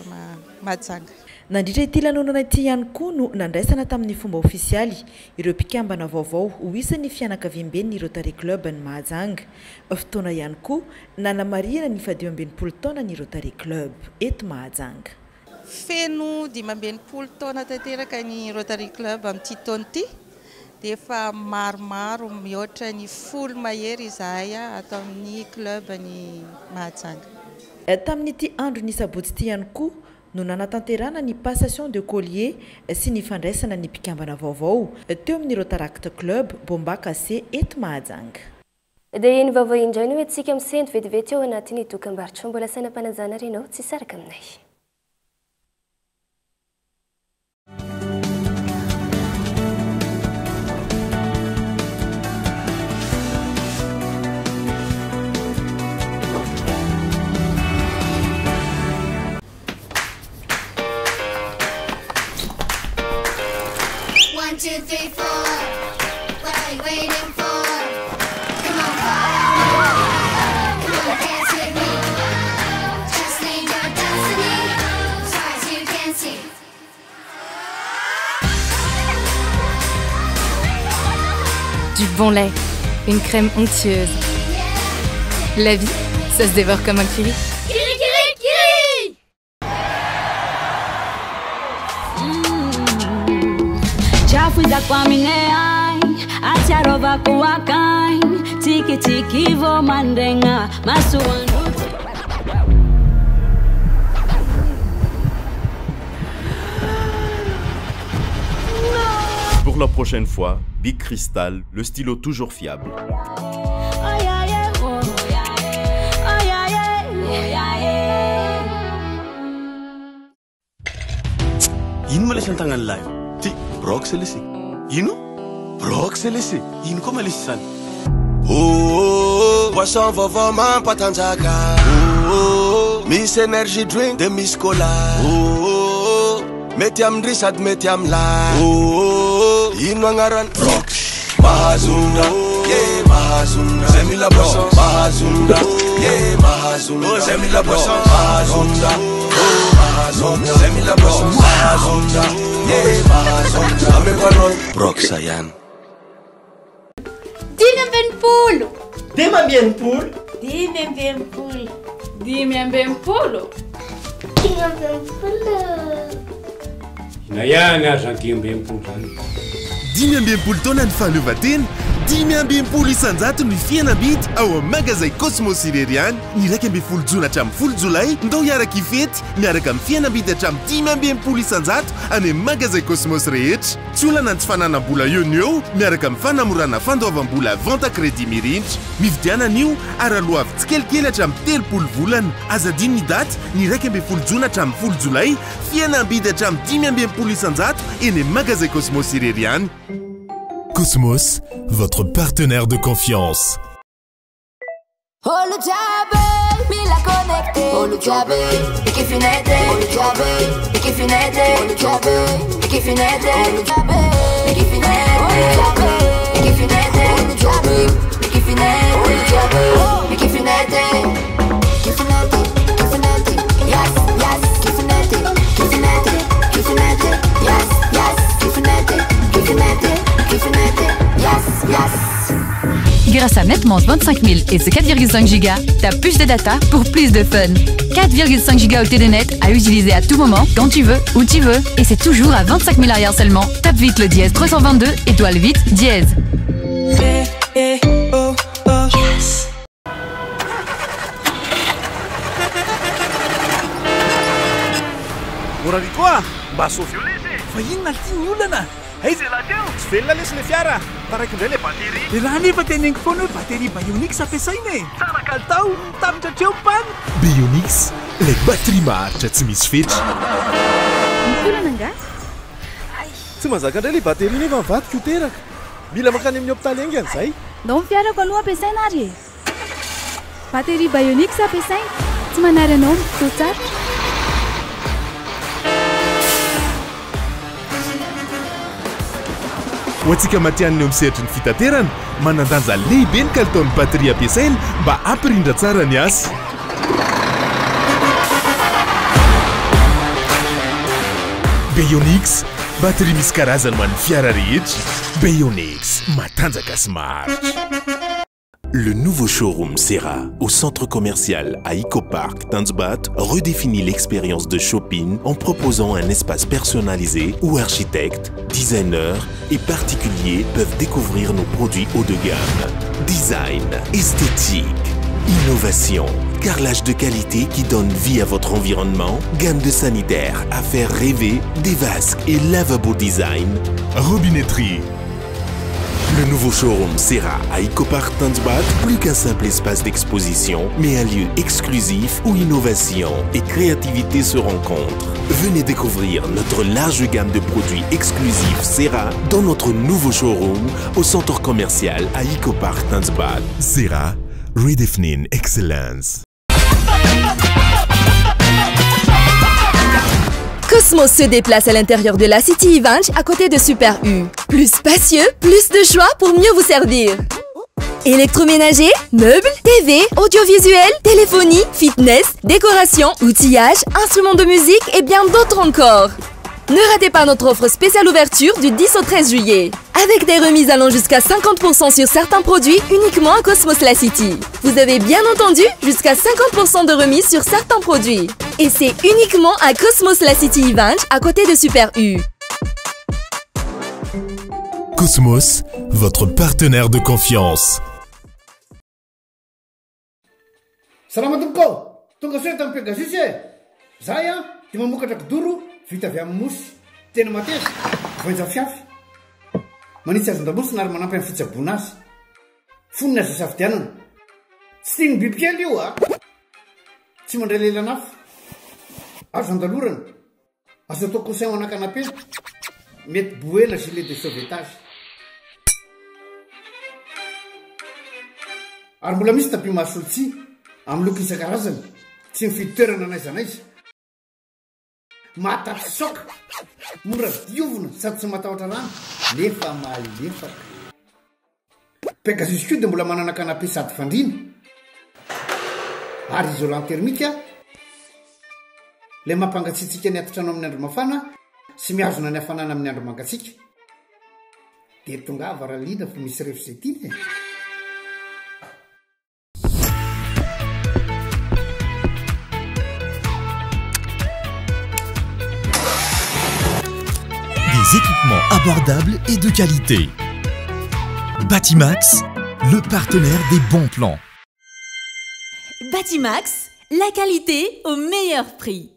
Mahajanga. Nandritra ity lanonana ity ihany koa no nandraisana tamin'ny fomba ofisialy ireo mpikambana vaovao ho isan'ny fianakaviam-ben'ny Rotary Club ny Mahajanga. Fotoana ihany koa nanamariana ny 12 taona ny Rotary Club eto Mahajanga. Feno 12 taona tanteraka ny Rotary Club amin'ity taona ity dia efa maromaro mihoatra ny 10 mahery izahay atao amin'ny club ny Mahajanga. Tamin'ity andro ny sabotsy ity ihany koa no nanatanterana ny passation de collier sy ny fandraisana ny mpikambana vaovao teo amin'ny Rotaract Club Bombaka C eto Mahajanga. Dia iny vaovao indray no antsika misendy vetivety eo anatin'ny dokam-barotra mbola sainam-panajana renao tsy saraka aminay. One, two, three, four. What are you waiting for? Come on, follow me. Come on, dance with me. Just lead your destiny as far as you can see. Du bon lait, une crème onctueuse. La vie, ça se dévore comme un kiwi. Kiri, kiri, kiri! Chafuza kwa minea, acharova kwa kain, tiki tiki vo mandenga, masuanuti. Pour la prochaine fois, Big Crystal, le stylo toujours fiable. Ino ma lesy an-tagnany lahy ty brox lesy ino brox lesy ino koa ma lesy zany Boisson vaovao mampatanjaka misy energy drink de misy cola mety amindry sady mety amilay ino agnarany brox mahazonga mahazonga zay mila boisson mahazonga mahazonga zay mila boisson mahazonga zay mila boisson mahazonga mahazonga amepanol brox yan Dimy ambin'ny folo. Dimy ambin'ny folo. Dimy ambin'ny folo. Dimy ambin'ny folo. Dimy ambin'ny folo. Na ihany aza ny dimy ambin'ny folo zany. Dimy ambin'ny folo taona ny fahaleovan-tena, dimy ambin'ny folo isan-jato ny fihenam-bidy ao amin'ny magazay Cosmos Ireriany. Ny 1 ambin'ny folo jona hatramin'ny 10 jolay ndao hiaraka ifety miaraka amin'ny fihenam-bidy hatramin'ny 10 ambin'ny folo isan-jato any amin'ny magazay Cosmos rehetra. Tsy olana ny tsy fananam-bola eo ny eo miaraka amin'ny fanamorana fandoavam-bola vente à crédit mirindra. Mividiana an'io ary aloha avy tsikelikely hatramin'ny 30 volana. Azadino ny daty ny 1 ambin'ny folo jona hatramin'ny 10 jolay fihenam-bidy hatramin'ny 10 ambin'ny folo isan-jato eny amin'ny magazay Cosmos Ireriany. Cosmos, votre partenaire de confiance. Hold the time, babe. pila conecte. Olujabe, iki finete. Olujabe, iki finete. Olujabe, iki finete. Olujabe, iki finete. Olujabe, iki finete. Olujabe, iki finete. Olujabe, iki finete. Kifinete, kifinete. Yes, yes, kifinete. Kifinete, kifinete. Yes, yes, kifinete. Kifinete, kifinete. Yes, yes. Grâce à Netmont 25 000 et ses 4,5 Go, t'as plus de data pour plus de fun. 4,5 Go de net à utiliser à tout moment, quand tu veux, où tu veux. Et c'est toujours à 25 000 arrière seulement. Tape vite le dièse 322, étoile vite, dièse. Yes. Morary koa mba sofio lesy fa inona tiany olana aiza lahateo tsy velona lesy le fiara taraiky indray le batery de raha nefa teneniko foana hoe batery Bionix ampiasaina e tsara kalitao tapitra hatreo pan Bionix, les batteries maharitra tsy misy fetra. Mikolana nga? tsy mazaka indray le batery nefa mivadika ho teraka mila mankany amin'ny hôpitaly aingany izay Ndao ny fiarako aloha ampiasaina ary e. Batery Bionix ampiasaina, tsy manary anao fotoa tsara. Ho antsika matianina eo amin'ny sehatry ny fitaterana, manan-danja lehibe ny kalitaon'ny batery ampiasaina mba hampirindra tsara ny asa. Bionix, batery misy karazany ho an'ny fiara rehetra. Bionix, matanjaka sy maharitra. Le nouveau showroom Serra au centre commercial à Ecopark Tanzbat redéfinit l'expérience de shopping en proposant un espace personnalisé où architectes, designers et particuliers peuvent découvrir nos produits haut de gamme. Design, esthétique, innovation, carrelage de qualité qui donne vie à votre environnement, gamme de sanitaires à faire rêver, des vasques et lavabo design, robinetterie. Le nouveau showroom Serra à Ecopark Tanzbat, plus qu'un simple espace d'exposition, mais un lieu exclusif où innovation et créativité se rencontrent. Venez découvrir notre large gamme de produits exclusifs Serra dans notre nouveau showroom au centre commercial à Ecopark Tanzbat. Serra, redefining excellence. Cosmos se déplace à l'intérieur de la City Event à côté de Super U. Plus spacieux, plus de choix pour mieux vous servir. Électroménager, meubles, TV, audiovisuel, téléphonie, fitness, décoration, outillage, instruments de musique et bien d'autres encore. Ne ratez pas notre offre spéciale ouverture du 10 au 13 juillet. Avec des remises allant jusqu'à 50% sur certains produits uniquement à Cosmos La City. Vous avez bien entendu, jusqu'à 50% de remise sur certains produits. Et c'est uniquement à Cosmos La City Event à côté de Super U. Cosmos, votre partenaire de confiance. Salama tompoko tonga soe tamin'ny Pegasus e zahay a dia mamokatra kidoro vita avy amin'ny mosy tena mateza voenja fiafy manitsy azon-damosina ary manampy amin'ny fitsaboana azy foniny azo safidianana tsy tiany bibikely io a tsy mandray lelanafo azo andalorana azo atao coussin anakanapena mety boela gilet de sauvetage ary mbola misy tapis mahasolotsia amin'ny loko isan-karazany tsy mifidy toerana n'aiza n'aiza mahataty soka mora diovina sady tsy matahotra rano nefa malefaka Pegasus koa dia mbola manana canapé sady fandrina ary isolant thermique le mampangatsiatsika ny atotrano amin'ny andro mafana sy mihazona ny hafanana amin'ny andro mangatsiaka dia tonga varaliana fa misy refzetine Des équipements abordables et de qualité. Batimax, le partenaire des bons plans. Batimax, la qualité au meilleur prix.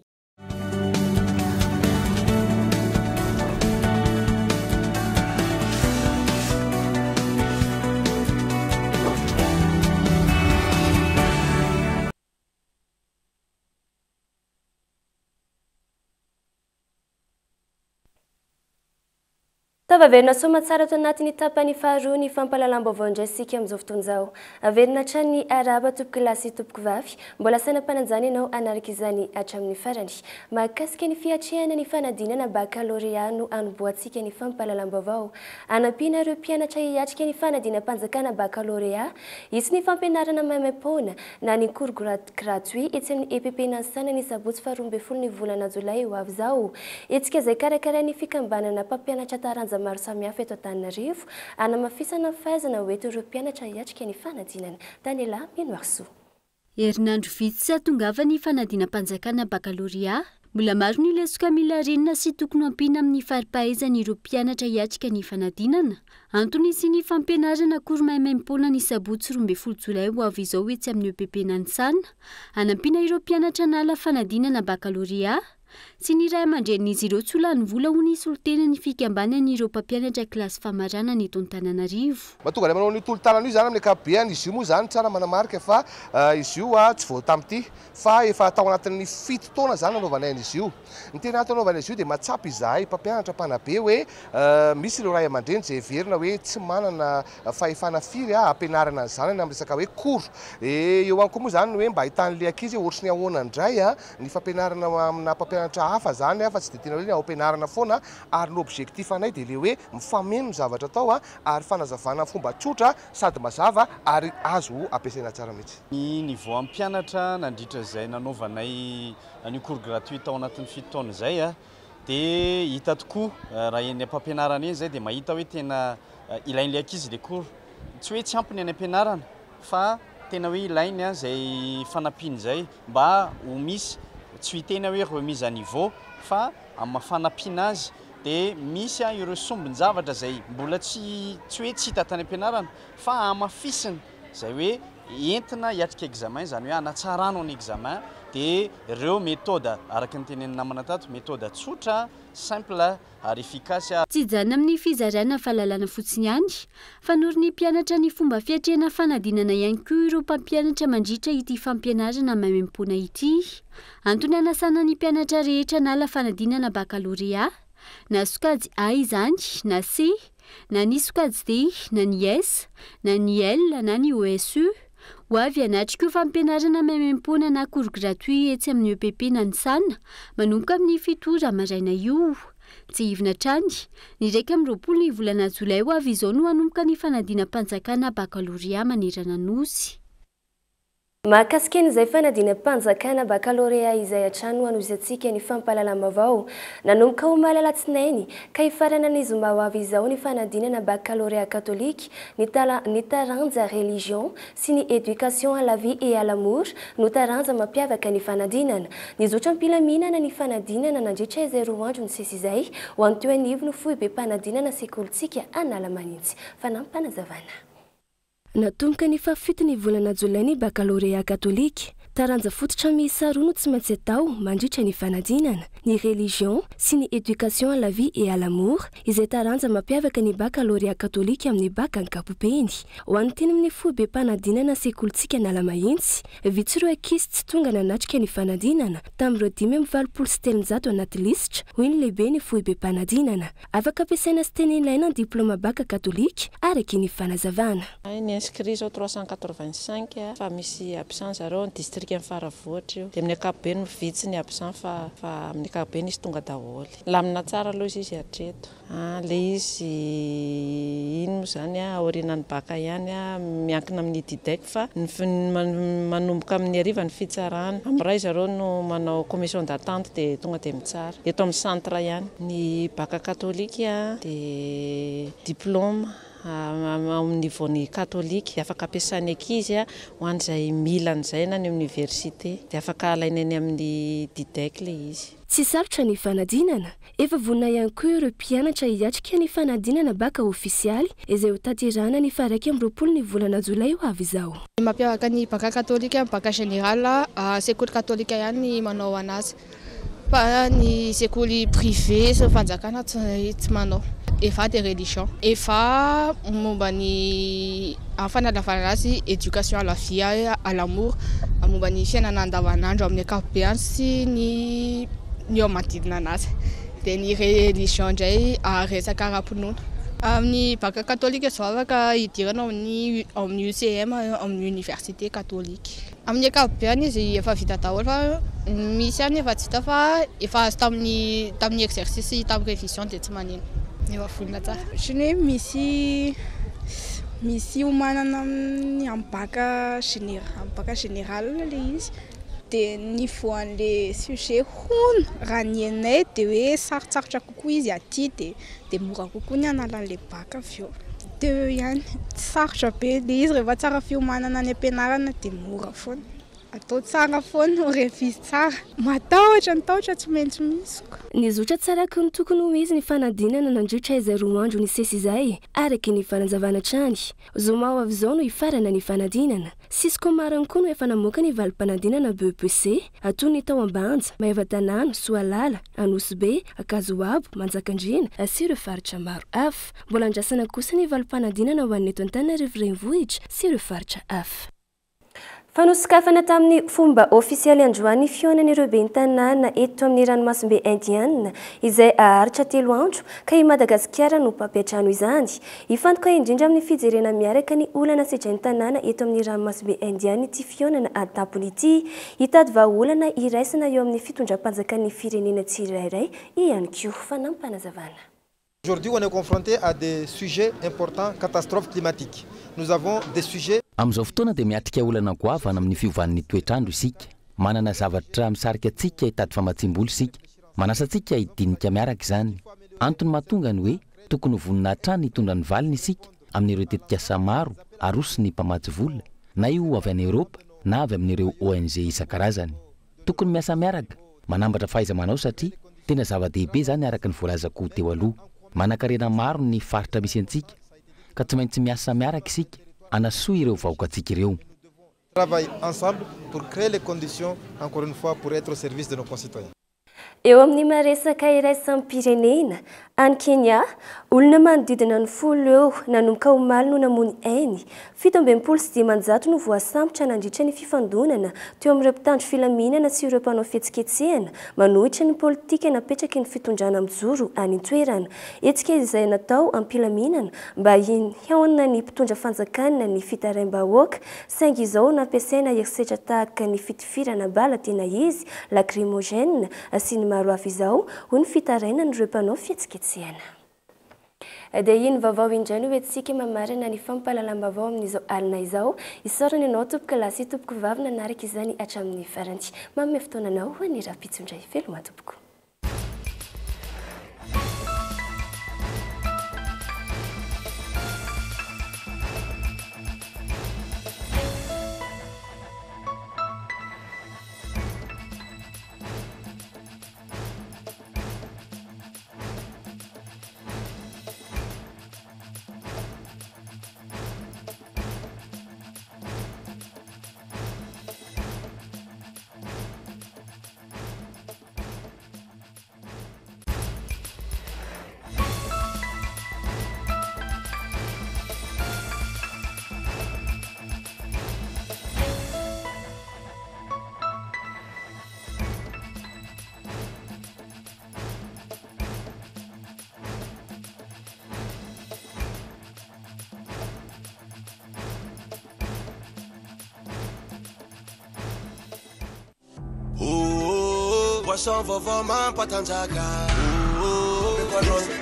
Favaverina somatsara ato anatin'ny tapany faharoa ny fampalalam-baovao indray sika amin'izao fotoana izao. Averina hatrany ny araba tompoko lahy sy tompoko vavy, mbola sainam-pananjana ianao anaraka izany hatramin'ny farany. Mahakasika ny fiatrehana ny fanadinana baccalauréat no anoboantsika ny fampalalam-baovao. Anampiana ireo mpianatra hiatrika ny fanadinam-panjakana baccalauréat, isy ny fampianarana maimaimpona na ny cours gratuit etsy amin'ny EPP Nansana ny sabotsy faharoa ambin'ny folo ny volana Jolay ho avy izao. Etsika izay karakarain'ny fikambanana mpampianatra taranja maro samihafa eto Antananarivo, anamafisana fahaizana hoeto ireo mpianatra hiatrika ny fanadinana. Daniela Minoarso. Herinandro vitsy hatongava ny fanadinam-panjakana baccalauréat. Mbola maro ny lesoka mila renina sy tokony ampiana amin'ny faripahaizana ireo mpianatra hiatrika ny fanadinana. Antony sy ny fampianarana cours maimaimpona ny sabotsy 12 Jolay ho avy izao etsy amin'ny EPP Nansana. Anampiana ireo mpianatra nala fanadinana baccalauréat sy ny ray aman-drenin'izy ireo tsy ho lany vola ho ny solotena ny fikambanany ireo mpampianatra kilasy famarana ny eto Antananarivo. Mahatonga ilay manao ny tolo-tanana io zany amin'ny ankapobeny, izy io moa zany tsara manamarika fa izy io tsy vao tamin'ity fa efa tao anatin'ny 7 taona zany nanaovanay izy io. Ny tena anaovanay izy io dia mahatsapy izahay mpampianatra mpanabe hoe misy ireo ray aman-dreny izay heverina hoe tsy manana fahefana firy ampianarana ny zanany amin'ny resaka hoe cours. Eo ihany koa moa zany hoe mba ahitan'ilay ankizy ohatrany ahoana indray ny fampianarana amina mpampianatra hafa zany fa tsy dia tena hoe ampianarana foana, ary l'objectif anay dia le hoe mifameno ny zavatra atao ary fanazavana fomba tsotra sady mazava ary azo ampiasaina tsara mihitsy. Ny niveau ampianatra nandritra izay nanaovanay ny cours gratuit tao anatin'ny 7 taona izay dia hita tokoa raha eny am-pampianarana eny izay dia mahita hoe tena ilain'ilay ankizy le cours, tsy hoe tsy ampiny any ampianarana fa tena hoe ilainy izay fanampiana izay mba ho misy tsy tena hoe remise à niveau fa amin'ny fanampiana azy dia misy ireo sombin-javatra izay mbola tsy hoe tsy hita tany ampianarana fa amafisina izay hoe entina hiatrika examen, zany hoe anatsarana ny examen dia ireo méthode araka ny tenenina namana tato méthode tsotra, simple ary efficace. Tsy jana amin'ny fizarana fahalalana fotsiny ihany fa nory ny mpianatra ny fomba fiatrehana fanadinana ihany koa ireo mpampianatra mandritra ity fampianarana maimaimpona ity. Antony anasana ny mpianatra rehetra nala fanadinana baccalauréat, na sokajy A izany, na C, na ny sokajy D, na ny S, na ny L, na ny OSU, ho avy anatrika fampianarana maimaimpona na cours gratuit etsy amin'ny EPP Nansana manomboka amin'ny 7 maraina io. Tsy hivina trany, ny 20 volana Jolay ho avy izao no hanomboka ny fanadinam-panjakana baccalauréat manerana nosy. Mahakasika izay fanadinam-panjakana baccalauréat izay hatrany hanoziantsika ny fampalalam-baovao. Nanomboka ho malalatsinainy ka hifarana ny zoma ho avy izao ny fanadinana baccalauréat catholique, ny taranja religion sy ny éducation à la vie et à l'amour no taranja mampiavaka ny fanadinana. Ny zotra ampilaminana ny fanadinana nandritra izay 2 andro ny sesy izay ho an'ny teo anivo no fohy be mpanadinana sekolitsika Analamanintsy. Fanampanazavana. Natomboka ny fafitony volana Jolay ny baccalauréat catholique, taranja fototra miisa 2 no tsy maintsy atao mandritra ny fanadinana, ny religion sy ny éducation à la vie et à l'amour izay taranja mampiavaka ny baccalauréat catholique amin'ny bac ankapobeny. Ho an'ny teny amin'ny fohy be mpanadinana sekolitsika Analamanintsy, vitsy ireo ankizy tsy tonga nanatrika ny fanadinana tamin'ireo 5,700 anaty lisitra hoy ny lehibe ny fohy be mpanadinana. Afaka ampiasaina sy teny ilaina ny diplôma bac catholique araky ny fanazavana. Inscrit au 385 fa misy absence zareo district amin'ny faravohatra io dia amin'ny ankapobeny ny vitsy ny absent fa amin'ny ankapobeny izy tonga daholo. Lamina tsara aloha izy hatreto. Le izy ino moa zany aorinan'ny baka ihany miankina amin'ny didec fa manomboka amin'ny hariva ny fitsarana. Amin'ny ray zareo no manao commission d'attente dia tonga dia mitsara. Eto amin'ny centre ihany ny bac catholique dia diplôme amin'ny nivaon'ny katolika afaka ampiasain'ny ankizy ho an'izay mila an'izay na ny université dia afaka alaina any amin'ny didec le izy. Tsy sarotra ny fanadinana, efa vonina ihany koa ireo mpianatra hiatrika ny fanadinana baka ofisialy izay ho taterana ny 20 volana Jolay ho avy izao. Mampiavaka ny baka katolika baka général sekoly katolika ihany manao anazy fa ny sekoly privé sy fanjakana tsy manao. Efa de religion efa momba ny afanalavana azy éducation à la vie à l'amour momba ny fiainana andavanandro amin'ny ankapobeny sy ny eo manodidina anazy dia ny religion indray resaka ara-pinoana amin'ny baka katolika zao afaka hidirana amin'ny UCM amin'ny université katolika. Amin'ny ankapobeny izy efa vita daholo fa misy any efa tsy hita fa efa azo tamin'ny exercice tamin'ny révision dia tsy manino efa vonona tsara. Ohatrany hoe misy homanana amin'ny baka général le izy dia ny voan'le sujet hono raha ny anay dia hoe sarotsarotra kokoa izy aty dia mora kokoa ny analan'le baka avy eo. Dia ihany sarotra be dia izy rehefa tsara fiomanana any am-pianarana dia mora foana. Atao tsara foana, révise tsara. Matahotra tsy maintsy misy. Nizotra tsara ny tokony ho izy ny fanadinana nandritra izay 2 andro ny sesy izay araky ny fanazavana trany. Zoma avy izao no hifarana ny fanadinana. Sisko mariny koa no efa namoaka ny valim-panadinana BEPC atony tao Ambanja, Maevatanana, Soalala, Anosy-be, Akazoabo, Manjakandriana, sy ireo faritra maro hafa. Mbola andrasana kosa ny valim-panadinana ho an'ny eto Antananarivo renivohitra sy ireo faritra hafa. Fanosokafana tamin'ny fomba ofisialy androany fionan'ireo ben'ny tanàna eto amin'ny ranomasimbe indiana izay aharitra 3 andro ka i Madagasikara no mpapiatrano izany. Ifantoka indrindra amin'ny fijerena miaraka ny olana sedrany tanàna eto amin'ny ranomasimbe indiana ity fionana adapony ity hitady vahaolana iraisana eo amin'ny fitondram-panjakan'ny firenena tsirairay ihany koa fanampanazavana. Aujourd'hui, on est confronté à des sujets importants, catastrophes climatiques. Nous avons des sujets. Amin'izao fotoana dia miatrika olana goavana amin'ny fiovan'ny toetrandro isika. Manana zavatra misarika antsika hitady famatsim-bolo isika. Manasa antsika hidinika miaraka izany. Antony mahatonga ny hoe tokony vonina hatrany hitondra ny valiny isika amin'ireo tetikasa maro aroso ny mpamatsy vola na io avy any Europa na avy amin'ireo ONG isan-karazany. Tokony miasa miaraka manambatra fahaiza-manao satria tena zava-dehibe izany araka ny voalazako teo aloha. Manan-karena maro ny faritra misy antsika ka tsy maintsy miasa miaraka isika anasoa ireo vahoakantsika ireo. Travaille ensemble pour créer les conditions encore une fois pour être au service de nos concitoyens. Eo amin'ny maresaka iraisam-pirenena any Kenya, olona manodidina ny 10 eo nanomboka omaly no namony ainy. 17 no voasambotra nandritra ny fifandonana teo amin'ireo mpitandro filaminana sy ireo mpanao fihetsiketsehana manohitra ny politika napetraky ny fitondrana mijoro any an-toerana. Hetsika izay natao am-pilaminana mba hihaonana ny mpitondra fanjakana ny fitaraim-bahoaka saingy izao nampiasaina herisetra tahaka ny fitifirana bala tena izy lacrymogène sy ny maro hafa izao ho ny fitaraina n'ireo mpanao fihetsiketsehana. Dia iny vaovao indray no hoentsika mamarana ny fampahalalam-baovao amin'izao alina izao. Isaorana ianao tompoko lahy sy tompoko vavy nanaraka izany hatramin'ny farany. Manome fotoananao ho any raha-pitsondray veloma tompoko.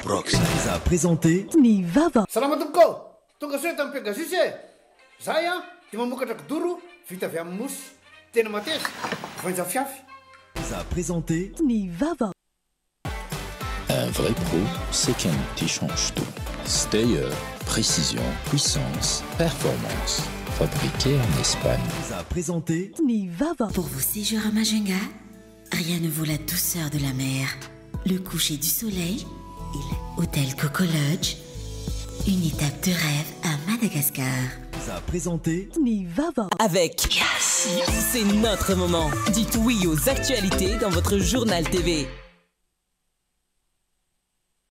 Brox a présenté Ny Vava. Salama tompoko. Tonga soa tamin'ny Pegasus e. Zahay dia mamokatra kidoro vita avy amin'ny mosy. Tena mateza. Voanja fiafy. A présenté Ny Vava. Un vrai pro, c'est quelqu'un qui change tout. Stayer, précision, puissance, performance. Fabriqué en Espagne. A présenté Ny Vava. Pour vos séjours à Majunga, rien ne vaut la douceur de la mer, le coucher du soleil et l'hôtel Coco Lodge. Une étape de rêve à Madagascar. A présenté Ny Vava. Avec Yes, c'est notre moment. Dites oui aux actualités dans votre journal TV.